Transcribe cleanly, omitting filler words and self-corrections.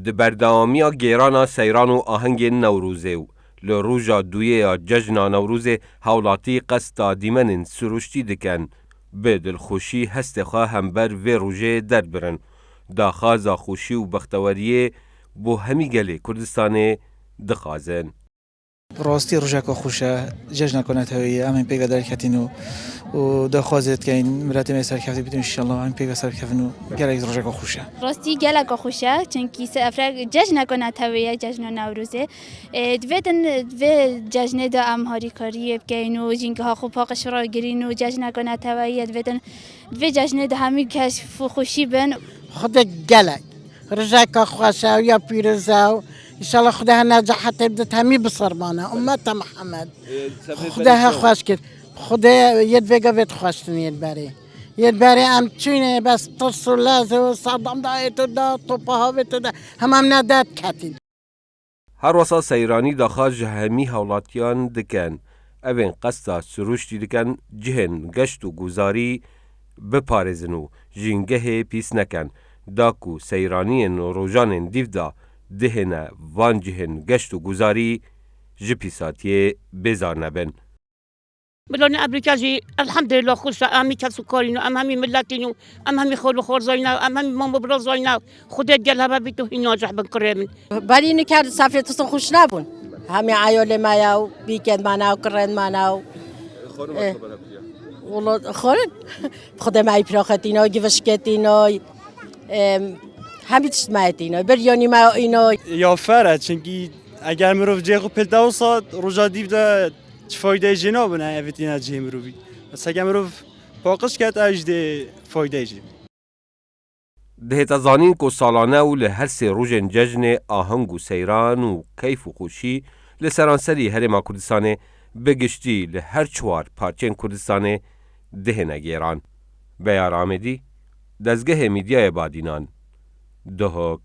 د برداوامی گیران سیران و آهنگ نوروزه و لروجا دویه جشن نوروزه هولاتی قصد دیمن سروشتی دکن به دلخوشی هست خواه هم بر و روژه در برن دا خازا خوشی و بختوریه بو همی گله کردستان دخازن. راستی روزک خوشه جشن کنه هایی همین پیگه در کتینو و دخوازت که این ملت می سرکفتی بدون انشالله همین پیگه سرکفتنو گله روزک خوشه. راستی گله خوشه چونکی سفر جشن کنه هایی جشن نوروزه دویدن و جشن دا امهاری کاری بکنو جنگ ها خوب پاکش را گرینو جشن کنه هایی دویدن و جشن دا همین کشف خوشی بن خود گله روزک خوشه و یا پیرزاو انشالله خدا نجاحت بدت همی بصرمانه امت محمد خدا خوش کرد خدا ید وگا وید خوشتن ید بری ام چونه بس ترسو لازه و صدام دایتو دا توپا هاویتو دا هم نداد کتین هر وسا سیرانی داخل جهمی هولاتیان دکن اوین قصد سروشتی دکن جهن گشت و گزاری بپارزنو جنگه پیس نکن داکو سیرانی روزان دیودا دهنه وان جهن گشت و گزاری جپیساتی بزار نبن. بلون امریکایی الحمدلله خوش امی کسو کارینو امی ملتینو امی خور خورزاینا امی مام برازاینا خودت گل هم بیتو هیناجح بکرمن. ولی اینی که سفرتون خوش نبود. همه عیال ما و بیکند ما و کرند ما و ولاد خورد خدا مای پراختینا گوشکتینا همه چیز مایتینا بریانی ما اینا یا فرد چنگی اگر مروف جیغو پلتا وسط روزا دیو دا چه فایده جناب نه اوتینا جیم رو بی بس اگر مروف باقش کرد اجده فایده جیم دهت زانین کو سالانه و له هر سه روزن جشن آهنگ و سیران و کیف و خوشی لسرانسری هرما کردستان بگشتی له هر چوار پارچن کردستان دهنه گیران بیار آمدی دزگه میدیای بادینان دهک